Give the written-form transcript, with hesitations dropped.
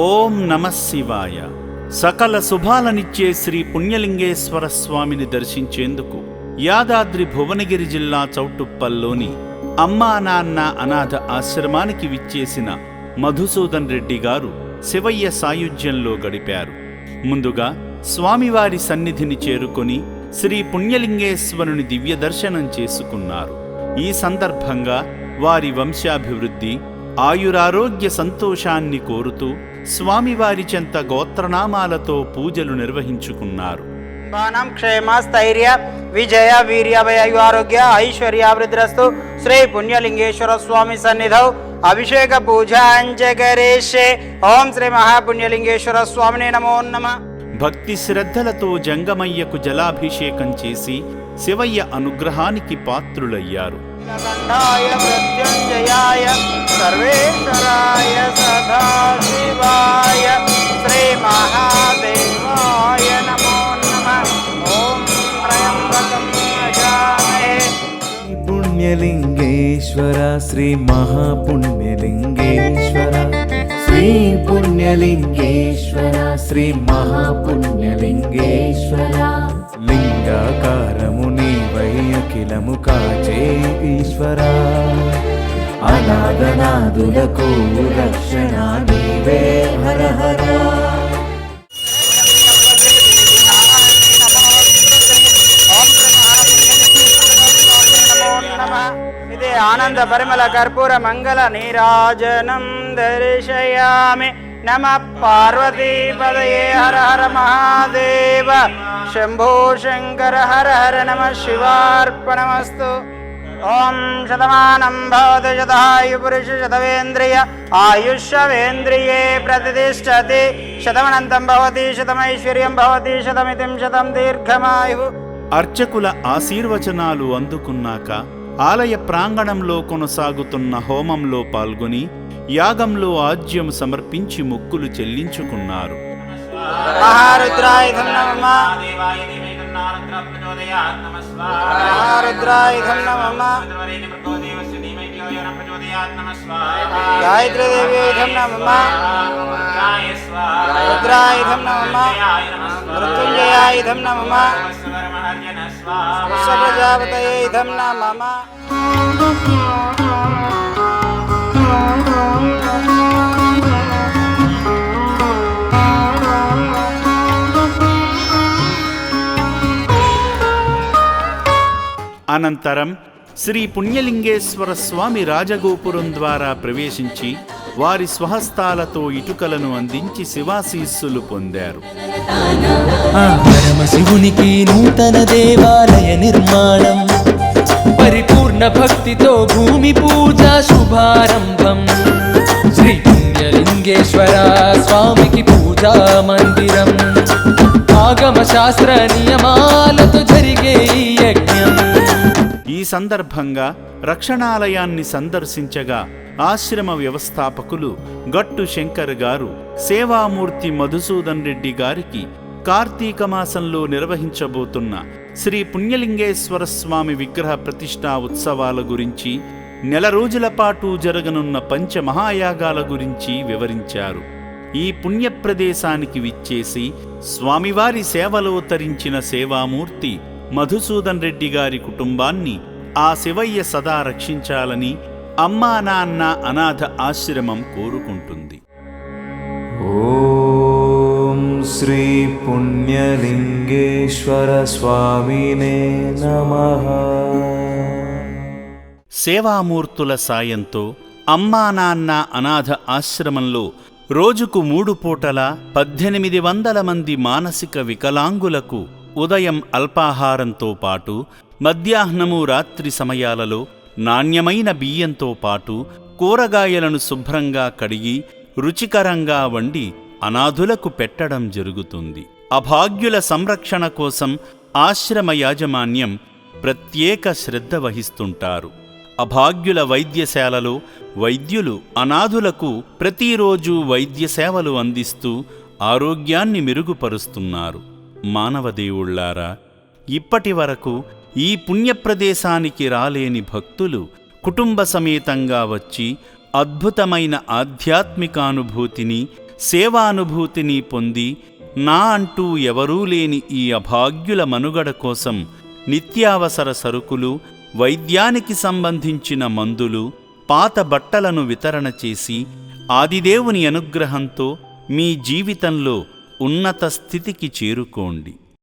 ఓం నమః శివాయ. సకల శుభాలనిచ్చే శ్రీ పుణ్యలింగేశ్వర స్వామిని దర్శించేందుకు యాదాద్రి భువనగిరి జిల్లా చౌటుప్పల్లోని అమ్మా నాన్న అనాథ ఆశ్రమానికి విచ్చేసిన మధుసూదన్ రెడ్డి గారు శివయ్య సాయుధ్యంలో గడిపారు. ముందుగా స్వామివారి సన్నిధిని చేరుకొని శ్రీ పుణ్యలింగేశ్వరుని దివ్య దర్శనం చేసుకున్నారు. ఈ సందర్భంగా వారి వంశాభివృద్ధి, ఆయురారోగ్య సంతోషాన్ని కోరుతూ స్వామివారి చెంత గోత్రనామాలతో పూజలు నిర్వహించుకున్నారు. క్షేమ స్థైర్య విజయ వీర్యాభయు ఆరోగ్య ఐశ్వర్యాభివృద్ధిరస్తు. శ్రీ పుణ్యలింగేశ్వర స్వామి సన్నిధౌ అభిషేక పూజాంచకరేషే. ఓం శ్రీ మహాపుణ్యలింగేశ్వర స్వామినే నమో నమః. భక్తి శ్రద్ధలతో జంగమయ్యకు జలాభిషేకం చేసి శివయ్య అనుగ్రహానికి పాత్రులయ్యారు. మృత్యుంజయాయ సర్వేశ్వరాయ సదాశివాయ శ్రీ మహాదేవాయ నమో నమః. ఓం త్రయంబకం యజామహే. పుణ్యలింగేశ్వర శ్రీ మహాపుణ్యలింగేశ్వర, శ్రీ పుణ్యలింగేశ్వర శ్రీ మహాపుణ్యలింగేశ్వర. లింగాకారము నీవై అఖిలము కాచే ఈశ్వర, అనాథనాదులకు రక్షణ నీవే హర హర. ఇదే ఆనంద పరిమళ కర్పూర మంగళ నీరాజనం దర్శయామి. నమ పార్వతీపదయే హర హర మహాదేవ శంభో శంకర హర హర నమ శివార్పణమస్తు. ఓం శతమానం భవతి శతాయు పురుష శతవేంద్రియ ఆయుష్యేంద్రియే ప్రతిష్టతి. శతమనంతం భవతి శతమైశ్వర్యం భవతి శతమితిం శతం దీర్ఘమాయు. అర్చకుల ఆశీర్వచనాలు అందుకున్నాక ఆలయ ప్రాంగణంలో కొనసాగుతున్న హోమంలో పాల్గొని యాగంలో ఆజ్యం సమర్పించి మొక్కులు చెల్లించుకున్నారు. మహారుద్రాయ నమః. మహారుద్రాయ నమః. గాయత్రీదేవ్యై నమః. రుద్రాయ నమః. మృత్యుంజయాయ నమః. ప్రజాపతయే నమః. అనంతరం శ్రీ పుణ్యలింగేశ్వర స్వామి రాజగోపురం ద్వారా ప్రవేశించి వారి స్వహస్తాలతో ఇటుకలను అందించి శివాశీస్సులు పొందారు. పరమశివునికి నూతన దేవాలయ నిర్మాణం, పరిపూర్ణ భక్తితో భూమి పూజ శుభారంభం. శ్రీ పుణ్యలింగేశ్వర స్వామికి పూజా మందిరం, ఆగమ శాస్త్ర నియమాలతో జరిగే ఈ యజ్ఞం. ఈ సందర్భంగా రక్షణాలయాన్ని సందర్శించగా ఆశ్రమ వ్యవస్థాపకులు గట్టు శంకర్ గారు సేవామూర్తి మధుసూదన్ రెడ్డి గారికి కార్తీక మాసంలో నిర్వహించబోతున్న శ్రీ పుణ్యలింగేశ్వర స్వామి విగ్రహ ప్రతిష్ఠా ఉత్సవాల గురించి, నెల రోజుల పాటు జరగనున్న పంచమహాయాగాల గురించి వివరించారు. ఈ పుణ్యప్రదేశానికి విచ్చేసి స్వామివారి సేవలో తరించిన సేవామూర్తి మధుసూదన్ రెడ్డి గారి కుటుంబాన్ని ఆ శివయ్య సదా రక్షించాలని అమ్మా నాన్న అనాథ ఆశ్రమం కోరుకుంటుంది. ఓం శ్రీ పుణ్యలింగేశ్వర స్వామినే నమః. సేవామూర్తుల సాయంతో అమ్మా నాన్న అనాథ ఆశ్రమంలో రోజుకు 3 పూటల 1800 మంది మానసిక వికలాంగులకు ఉదయం అల్పాహారంతో పాటు మధ్యాహ్నము రాత్రి సమయాలలో నాణ్యమైన బియ్యంతో పాటు కూరగాయలను శుభ్రంగా కడిగి రుచికరంగా వండి అనాథులకు పెట్టడం జరుగుతుంది. అభాగ్యుల సంరక్షణ కోసం ఆశ్రమ యాజమాన్యం ప్రత్యేక శ్రద్ధ వహిస్తుంటారు. అభాగ్యుల వైద్యశాలలో వైద్యులు అనాథులకు ప్రతిరోజు వైద్య సేవలు అందిస్తూ ఆరోగ్యాన్ని మెరుగుపరుస్తున్నారు. మానవదేవుళ్లారా, ఇప్పటి వరకు ఈ పుణ్యప్రదేశానికి రాలేని భక్తులు కుటుంబ సమేతంగా వచ్చి అద్భుతమైన ఆధ్యాత్మికానుభూతిని, సేవానుభూతిని పొంది నా అంటూ ఎవరూ లేని ఈ అభాగ్యుల మనుగడ కోసం నిత్యావసర సరుకులు, వైద్యానికి సంబంధించిన మందులు, పాత బట్టలను వితరణ చేసి ఆదిదేవుని అనుగ్రహంతో మీ జీవితంలో ఉన్నత స్థితికి చేరుకోండి.